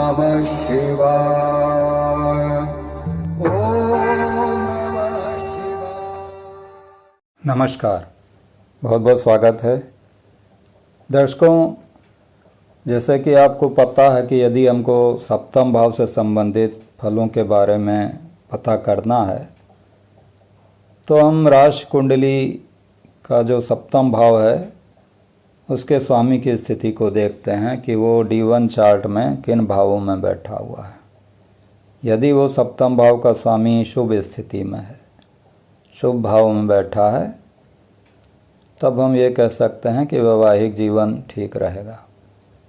नमः शिवाय। ओम नमः शिवाय। नमस्कार, बहुत बहुत स्वागत है दर्शकों। जैसे कि आपको पता है कि यदि हमको सप्तम भाव से संबंधित फलों के बारे में पता करना है तो हम राशि कुंडली का जो सप्तम भाव है उसके स्वामी की स्थिति को देखते हैं कि वो D1 चार्ट में किन भावों में बैठा हुआ है। यदि वो सप्तम भाव का स्वामी शुभ स्थिति में है, शुभ भाव में बैठा है, तब हम ये कह सकते हैं कि वैवाहिक जीवन ठीक रहेगा।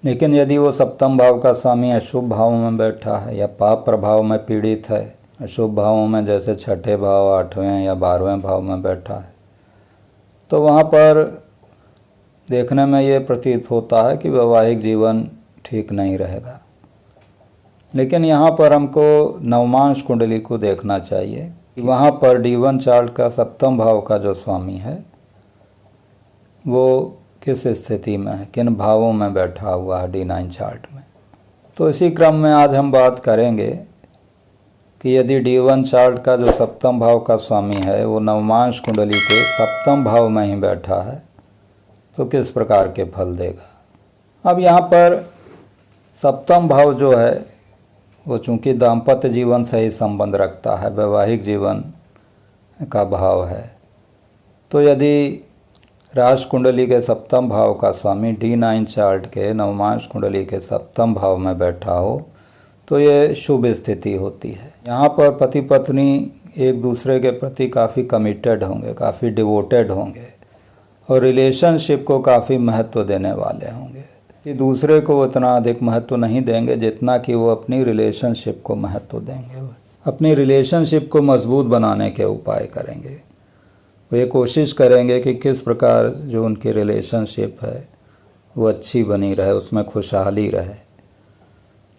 लेकिन यदि वो सप्तम भाव का स्वामी अशुभ भाव में बैठा है या पाप प्रभाव में पीड़ित है, अशुभ भावों में जैसे छठे भाव, आठवें या 12वें भाव में बैठा है, तो वहाँ पर देखने में ये प्रतीत होता है कि वैवाहिक जीवन ठीक नहीं रहेगा। लेकिन यहाँ पर हमको नवमांश कुंडली को देखना चाहिए कि वहाँ पर D1 चार्ट का सप्तम भाव का जो स्वामी है वो किस स्थिति में है, किन भावों में बैठा हुआ है D9 चार्ट में। तो इसी क्रम में आज हम बात करेंगे कि यदि D1 चार्ट का जो सप्तम भाव का स्वामी है वो नवमांश कुंडली के सप्तम भाव में ही बैठा है तो किस प्रकार के फल देगा। अब यहाँ पर सप्तम भाव जो है वो चूँकि दाम्पत्य जीवन से ही संबंध रखता है, वैवाहिक जीवन का भाव है, तो यदि राशि कुंडली के सप्तम भाव का स्वामी D9 चार्ट के नवमांश कुंडली के सप्तम भाव में बैठा हो तो ये शुभ स्थिति होती है। यहाँ पर पति पत्नी एक दूसरे के प्रति काफ़ी कमिटेड होंगे, काफ़ी डिवोटेड होंगे और रिलेशनशिप को काफ़ी महत्व देने वाले होंगे कि दूसरे को इतना अधिक महत्व नहीं देंगे जितना कि वो अपनी रिलेशनशिप को महत्व देंगे। अपनी रिलेशनशिप को मजबूत बनाने के उपाय करेंगे। वो ये कोशिश करेंगे कि किस प्रकार जो उनकी रिलेशनशिप है वो अच्छी बनी रहे, उसमें खुशहाली रहे।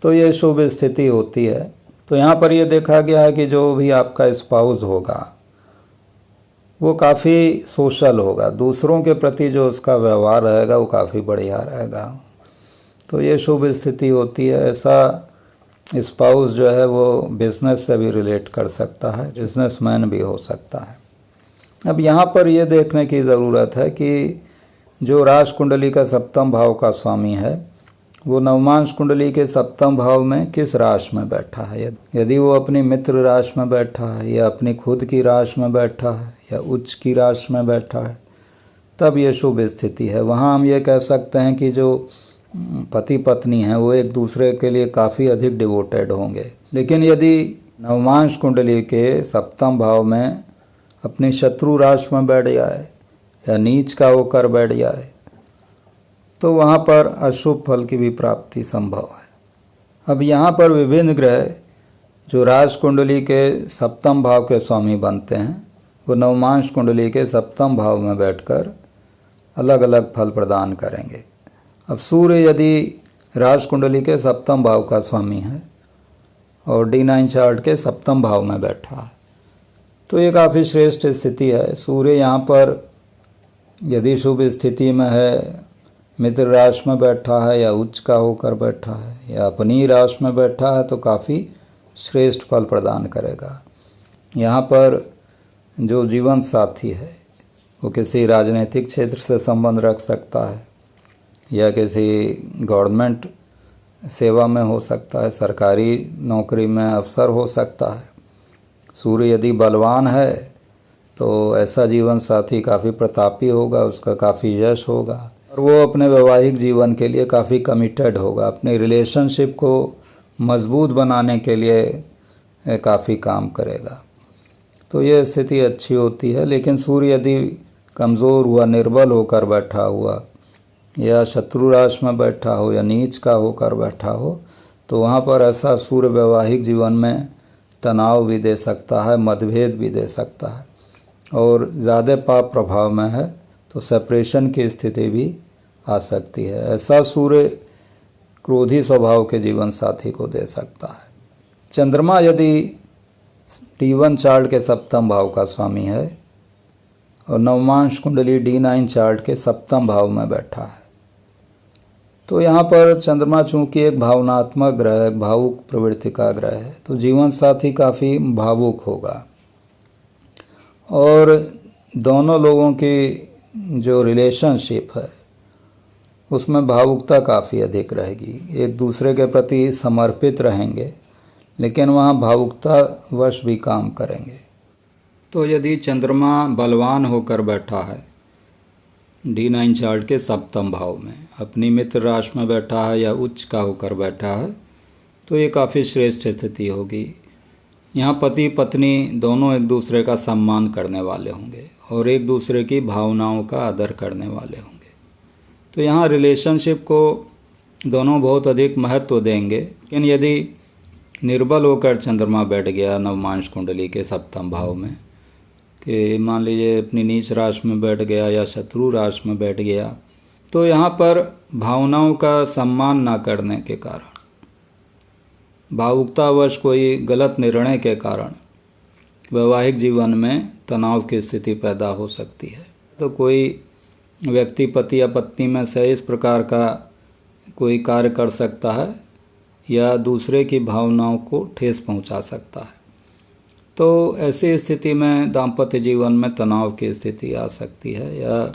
तो ये शुभ स्थिति होती है। तो यहाँ पर ये देखा गया है कि जो भी आपका स्पाउस होगा वो काफ़ी सोशल होगा, दूसरों के प्रति जो उसका व्यवहार रहेगा वो काफ़ी बढ़िया रहेगा। तो ये शुभ स्थिति होती है। ऐसा स्पाउस जो है वो बिजनेस से भी रिलेट कर सकता है, बिजनेसमैन भी हो सकता है। अब यहाँ पर ये देखने की ज़रूरत है कि जो राशि कुंडली का सप्तम भाव का स्वामी है वो नवमांश कुंडली के सप्तम भाव में किस राशि में बैठा है। यदि वो अपनी मित्र राशि में बैठा है या अपनी खुद की राशि में बैठा है या उच्च की राशि में बैठा है तब ये शुभ स्थिति है। वहाँ हम ये कह सकते हैं कि जो पति पत्नी हैं वो एक दूसरे के लिए काफ़ी अधिक डिवोटेड होंगे। लेकिन यदि नवमांश कुंडली के सप्तम भाव में अपनी शत्रु राशि में बैठ जाए या नीच का होकर बैठ जाए तो वहाँ पर अशुभ फल की भी प्राप्ति संभव है। अब यहाँ पर विभिन्न ग्रह जो राशि कुंडली के सप्तम भाव के स्वामी बनते हैं वो नवमांश कुंडली के सप्तम भाव में बैठकर अलग अलग फल प्रदान करेंगे। अब सूर्य यदि राशि कुंडली के सप्तम भाव का स्वामी है और D9 चार्ट के सप्तम भाव में बैठा है तो ये काफ़ी श्रेष्ठ स्थिति है। सूर्य यहाँ पर यदि शुभ स्थिति में है, मित्र राशि में बैठा है या उच्च का होकर बैठा है या अपनी राशि में बैठा है तो काफ़ी श्रेष्ठ फल प्रदान करेगा। यहाँ पर जो जीवन साथी है वो किसी राजनीतिक क्षेत्र से संबंध रख सकता है या किसी गवर्नमेंट सेवा में हो सकता है, सरकारी नौकरी में अफसर हो सकता है। सूर्य यदि बलवान है तो ऐसा जीवन साथी काफ़ी प्रतापी होगा, उसका काफ़ी यश होगा और वो अपने वैवाहिक जीवन के लिए काफ़ी कमिटेड होगा, अपनी रिलेशनशिप को मजबूत बनाने के लिए काफ़ी काम करेगा। तो ये स्थिति अच्छी होती है। लेकिन सूर्य यदि कमज़ोर हुआ, निर्बल होकर बैठा हुआ या शत्रु राशि में बैठा हो या नीच का होकर बैठा हो तो वहाँ पर ऐसा सूर्य वैवाहिक जीवन में तनाव भी दे सकता है, मतभेद भी दे सकता है और ज़्यादा पाप प्रभाव में है तो सेपरेशन की स्थिति भी आ सकती है। ऐसा सूर्य क्रोधी स्वभाव के जीवन साथी को दे सकता है। चंद्रमा यदि D1 चार्ट के सप्तम भाव का स्वामी है और नवमांश कुंडली D9 चार्ट के सप्तम भाव में बैठा है तो यहाँ पर चंद्रमा चूँकि एक भावनात्मक ग्रह है, भावुक प्रवृत्ति का ग्रह है, तो जीवन साथी काफ़ी भावुक होगा और दोनों लोगों की जो रिलेशनशिप है उसमें भावुकता काफ़ी अधिक रहेगी। एक दूसरे के प्रति समर्पित रहेंगे लेकिन वहाँ भावुकता वश भी काम करेंगे। तो यदि चंद्रमा बलवान होकर बैठा है D9 चार्ट के सप्तम भाव में, अपनी मित्र राशि में बैठा है या उच्च का होकर बैठा है, तो ये काफ़ी श्रेष्ठ स्थिति होगी। यहाँ पति पत्नी दोनों एक दूसरे का सम्मान करने वाले होंगे और एक दूसरे की भावनाओं का आदर करने वाले होंगे। तो यहाँ रिलेशनशिप को दोनों बहुत अधिक महत्व देंगे। लेकिन यदि निर्बल होकर चंद्रमा बैठ गया नवमांश कुंडली के सप्तम भाव में, कि मान लीजिए अपनी नीच राशि में बैठ गया या शत्रु राशि में बैठ गया, तो यहाँ पर भावनाओं का सम्मान ना करने के कारण, भावुकतावश कोई गलत निर्णय के कारण वैवाहिक जीवन में तनाव की स्थिति पैदा हो सकती है। तो कोई व्यक्ति पति या पत्नी में से इस प्रकार का कोई कार्य कर सकता है या दूसरे की भावनाओं को ठेस पहुंचा सकता है। तो ऐसी स्थिति में दाम्पत्य जीवन में तनाव की स्थिति आ सकती है या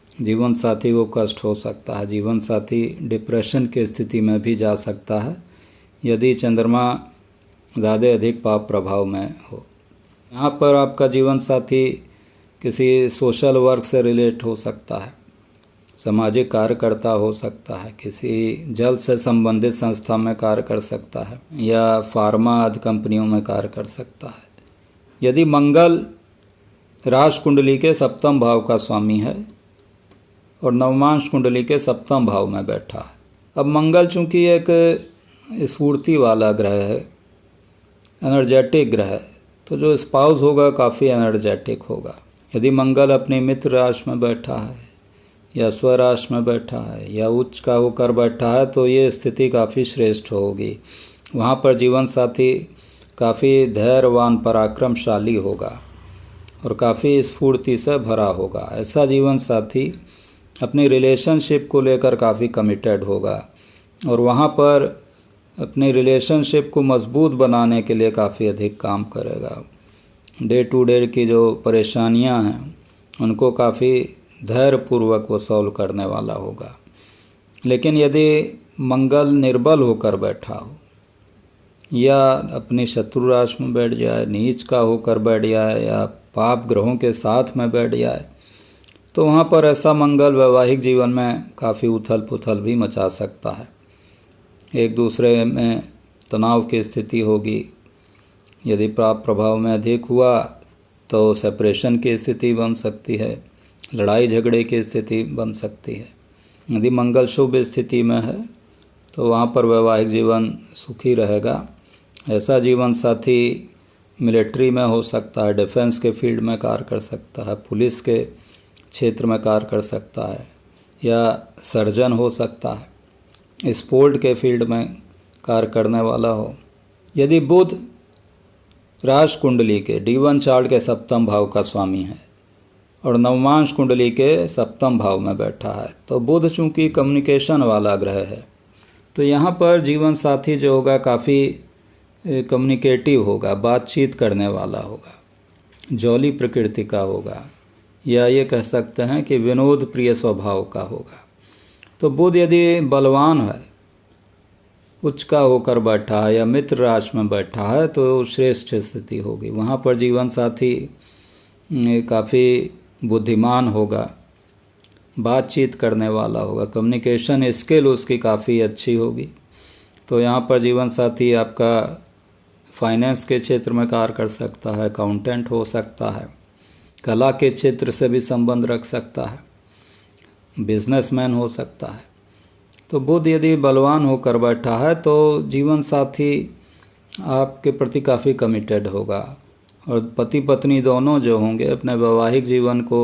जीवन साथी को कष्ट हो सकता है। जीवन साथी डिप्रेशन की स्थिति में भी जा सकता है यदि चंद्रमा ज़्यादा अधिक पाप प्रभाव में हो। यहाँ पर आपका जीवन साथी किसी सोशल वर्क से रिलेट हो सकता है, सामाजिक कार्यकर्ता हो सकता है, किसी जल से संबंधित संस्था में कार्य कर सकता है या फार्मा आदि कंपनियों में कार्य कर सकता है। यदि मंगल राशि कुंडली के सप्तम भाव का स्वामी है और नवमांश कुंडली के सप्तम भाव में बैठा है। अब मंगल चूँकि एक स्फूर्ति वाला ग्रह है, एनर्जेटिक ग्रह है, तो जो स्पाउस होगा काफ़ी एनर्जेटिक होगा। यदि मंगल अपनी मित्र राशि में बैठा है या स्वराशि में बैठा है या उच्च का होकर बैठा है, तो ये स्थिति काफ़ी श्रेष्ठ होगी। वहाँ पर जीवन साथी काफ़ी धैर्यवान पराक्रमशाली होगा और काफ़ी स्फूर्ति से भरा होगा। ऐसा जीवन साथी अपनी रिलेशनशिप को लेकर काफ़ी कमिटेड होगा और वहाँ पर अपनी रिलेशनशिप को मजबूत बनाने के लिए काफ़ी अधिक काम करेगा। डे टू डे की जो परेशानियां हैं उनको काफ़ी धैर्यपूर्वक वो सॉल्व करने वाला होगा। लेकिन यदि मंगल निर्बल होकर बैठा हो या अपनी शत्रु राशि में बैठ जाए, नीच का होकर बैठ जाए या पाप ग्रहों के साथ में बैठ जाए, तो वहाँ पर ऐसा मंगल वैवाहिक जीवन में काफ़ी उथल पुथल भी मचा सकता है। एक दूसरे में तनाव की स्थिति होगी। यदि पाप प्रभाव में अधिक हुआ तो सेपरेशन की स्थिति बन सकती है, लड़ाई झगड़े की स्थिति बन सकती है। यदि मंगल शुभ स्थिति में है तो वहाँ पर वैवाहिक जीवन सुखी रहेगा। ऐसा जीवन साथी मिलिट्री में हो सकता है, डिफेंस के फील्ड में कार्य कर सकता है, पुलिस के क्षेत्र में कार्य कर सकता है या सर्जन हो सकता है, स्पोर्ट के फील्ड में कार्य करने वाला हो। यदि बुध राशि कुंडली के D1 चार्ट के सप्तम भाव का स्वामी है और नवमांश कुंडली के सप्तम भाव में बैठा है, तो बुध चूँकि कम्युनिकेशन वाला ग्रह है, तो यहाँ पर जीवन साथी जो होगा काफ़ी कम्युनिकेटिव होगा, बातचीत करने वाला होगा, जॉली प्रकृति का होगा या ये कह सकते हैं कि विनोद प्रिय स्वभाव का होगा। तो बुध यदि बलवान है, उच्च का होकर बैठा है या मित्र राशि में बैठा है, तो श्रेष्ठ स्थिति होगी। वहाँ पर जीवन साथी काफ़ी बुद्धिमान होगा, बातचीत करने वाला होगा, कम्युनिकेशन स्किल उसकी काफ़ी अच्छी होगी। तो यहाँ पर जीवन साथी आपका फाइनेंस के क्षेत्र में कार्य कर सकता है, अकाउंटेंट हो सकता है, कला के क्षेत्र से भी संबंध रख सकता है, बिजनेसमैन हो सकता है। तो बुध यदि बलवान होकर बैठा है तो जीवन साथी आपके प्रति काफ़ी कमिटेड होगा और पति पत्नी दोनों जो होंगे अपने वैवाहिक जीवन को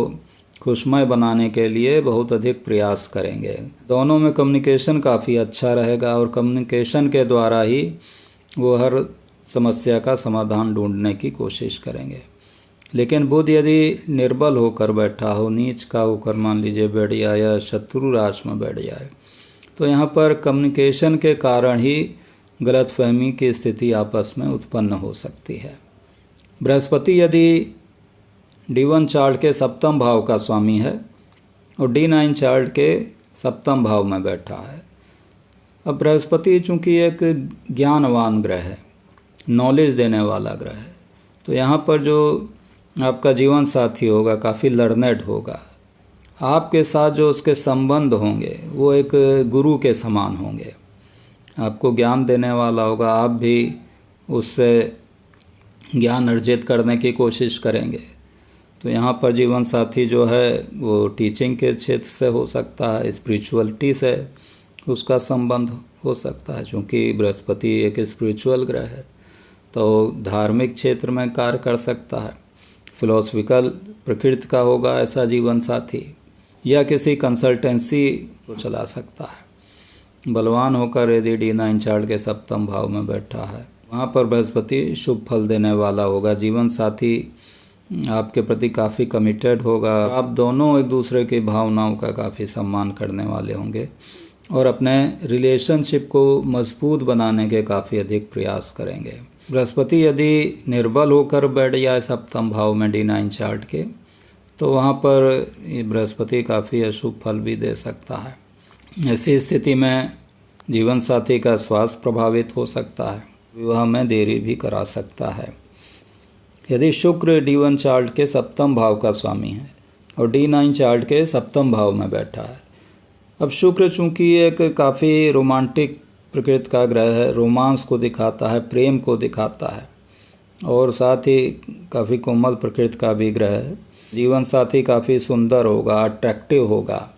खुशमय बनाने के लिए बहुत अधिक प्रयास करेंगे। दोनों में कम्युनिकेशन काफ़ी अच्छा रहेगा और कम्युनिकेशन के द्वारा ही वो हर समस्या का समाधान ढूंढने की कोशिश करेंगे। लेकिन बुध यदि निर्बल होकर बैठा हो, नीच का होकर मान लीजिए बैठ जाए या शत्रु राशि में बैठ जाए, तो यहाँ पर कम्युनिकेशन के कारण ही गलतफहमी की स्थिति आपस में उत्पन्न हो सकती है। बृहस्पति यदि D1 चार्ट के सप्तम भाव का स्वामी है और D9 चार्ट के सप्तम भाव में बैठा है। अब बृहस्पति चूँकि एक ज्ञानवान ग्रह है, नॉलेज देने वाला ग्रह है, तो यहाँ पर जो आपका जीवन साथी होगा काफ़ी लर्नेड होगा। आपके साथ जो उसके संबंध होंगे वो एक गुरु के समान होंगे, आपको ज्ञान देने वाला होगा, आप भी उससे ज्ञान अर्जित करने की कोशिश करेंगे। तो यहाँ पर जीवन साथी जो है वो टीचिंग के क्षेत्र से हो सकता है, स्पिरिचुअलिटी से उसका संबंध हो सकता है, क्योंकि बृहस्पति एक स्पिरिचुअल ग्रह है तो धार्मिक क्षेत्र में कार्य कर सकता है। फिलोसफिकल प्रकृति का होगा ऐसा जीवन साथी, या किसी कंसल्टेंसी को चला सकता है। बलवान होकर यदि D9 चार्ट के सप्तम भाव में बैठा है, वहाँ पर बृहस्पति शुभ फल देने वाला होगा। जीवन साथी आपके प्रति काफ़ी कमिटेड होगा, आप दोनों एक दूसरे की भावनाओं का काफ़ी सम्मान करने वाले होंगे और अपने रिलेशनशिप को मजबूत बनाने के काफ़ी अधिक प्रयास करेंगे। बृहस्पति यदि निर्बल होकर बैठ जाए सप्तम भाव में D9 चार्ट के, तो वहाँ पर बृहस्पति काफ़ी अशुभ फल भी दे सकता है। ऐसी स्थिति में जीवन साथी का स्वास्थ्य प्रभावित हो सकता है, विवाह में देरी भी करा सकता है। यदि शुक्र D1 चार्ट के सप्तम भाव का स्वामी है और D9 चार्ट के सप्तम भाव में बैठा है। अब शुक्र चूँकि एक काफ़ी रोमांटिक प्रकृति का ग्रह है, रोमांस को दिखाता है, प्रेम को दिखाता है और साथ ही काफ़ी कोमल प्रकृति का भी ग्रह है। जीवन साथी काफ़ी सुंदर होगा, अट्रैक्टिव होगा,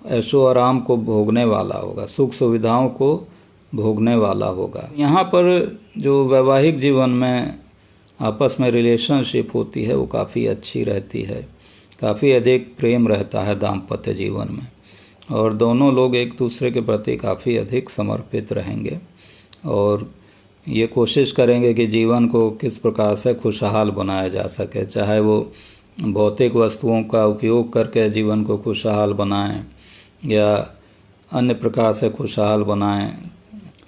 ऐशो आराम को भोगने वाला होगा, सुख सुविधाओं को भोगने वाला होगा। यहाँ पर जो वैवाहिक जीवन में आपस में रिलेशनशिप होती है वो काफ़ी अच्छी रहती है, काफ़ी अधिक प्रेम रहता है दाम्पत्य जीवन में और दोनों लोग एक दूसरे के प्रति काफ़ी अधिक समर्पित रहेंगे और ये कोशिश करेंगे कि जीवन को किस प्रकार से खुशहाल बनाया जा सके, चाहे वो भौतिक वस्तुओं का उपयोग करके जीवन को खुशहाल बनाएं या अन्य प्रकार से खुशहाल बनाएं।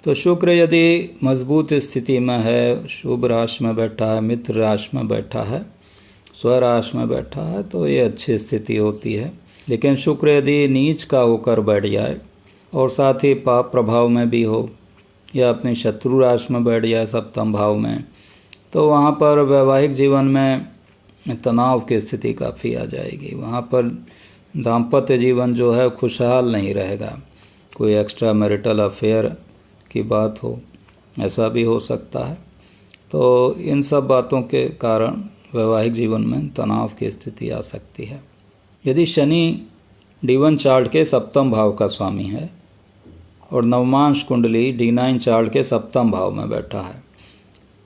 तो शुक्र यदि मजबूत स्थिति में है, शुभ राशि में बैठा है, मित्र राशि में बैठा है, स्वराशि में बैठा है, तो ये अच्छी स्थिति होती है। लेकिन शुक्र यदि नीच का होकर बैठ जाए और साथ ही पाप प्रभाव में भी हो या अपनी शत्रु राशि में बैठ जाए सप्तम भाव में, तो वहाँ पर वैवाहिक जीवन में तनाव की स्थिति काफ़ी आ जाएगी। वहाँ पर दाम्पत्य जीवन जो है खुशहाल नहीं रहेगा, कोई एक्स्ट्रा मैरिटल अफेयर की बात हो, ऐसा भी हो सकता है। तो इन सब बातों के कारण वैवाहिक जीवन में तनाव की स्थिति आ सकती है। यदि शनि D1 चार्ट के सप्तम भाव का स्वामी है और नवमांश कुंडली D9 चार्ट के सप्तम भाव में बैठा है,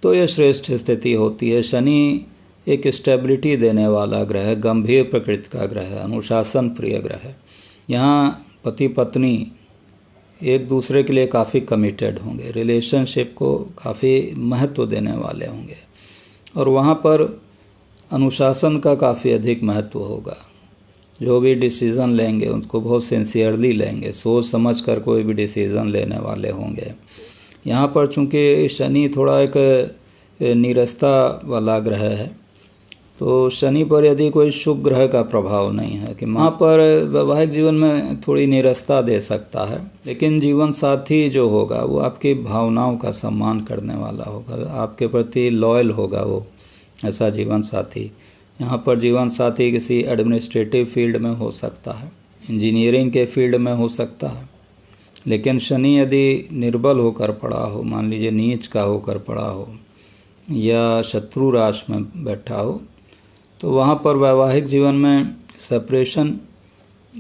तो यह श्रेष्ठ स्थिति होती है। शनि एक स्टेबिलिटी देने वाला ग्रह है, गंभीर प्रकृति का ग्रह है, अनुशासन प्रिय ग्रह है। यहाँ पति पत्नी एक दूसरे के लिए काफ़ी कमिटेड होंगे, रिलेशनशिप को काफ़ी महत्व देने वाले होंगे और वहाँ पर अनुशासन का काफ़ी अधिक महत्व होगा। जो भी डिसीज़न लेंगे उनको बहुत सिंसियरली लेंगे, सोच समझ कर कोई भी डिसीज़न लेने वाले होंगे। यहाँ पर चूँकि शनि थोड़ा एक नीरसता वाला ग्रह है, तो शनि पर यदि कोई शुभ ग्रह का प्रभाव नहीं है कि वहाँ पर वैवाहिक जीवन में थोड़ी नीरसता दे सकता है, लेकिन जीवन साथी जो होगा वो आपकी भावनाओं का सम्मान करने वाला होगा, आपके प्रति लॉयल होगा वो, ऐसा जीवन साथी। यहाँ पर जीवन साथी किसी एडमिनिस्ट्रेटिव फील्ड में हो सकता है, इंजीनियरिंग के फील्ड में हो सकता है। लेकिन शनि यदि निर्बल होकर पड़ा हो, मान लीजिए नीच का होकर पड़ा हो या शत्रु राशि में बैठा हो, तो वहाँ पर वैवाहिक जीवन में सेपरेशन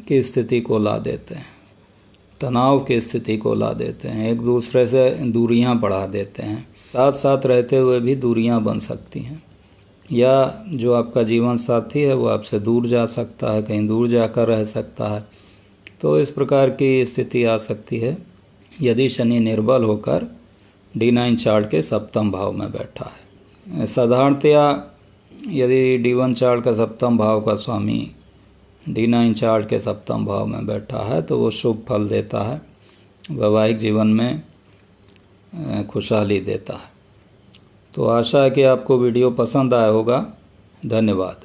की स्थिति को ला देते हैं, तनाव की स्थिति को ला देते हैं, एक दूसरे से दूरियां बढ़ा देते हैं, साथ साथ रहते हुए भी दूरियां बन सकती हैं, या जो आपका जीवन साथी है वो आपसे दूर जा सकता है, कहीं दूर जाकर रह सकता है। तो इस प्रकार की स्थिति आ सकती है यदि शनि निर्बल होकर D9 चार्ट के सप्तम भाव में बैठा है। साधारणतया यदि D1 चार्ट का सप्तम भाव का स्वामी D9 चार्ट के सप्तम भाव में बैठा है तो वो शुभ फल देता है। वैवाहिक जीवन में खुशहाली देता है। तो आशा है कि आपको वीडियो पसंद आया होगा। धन्यवाद।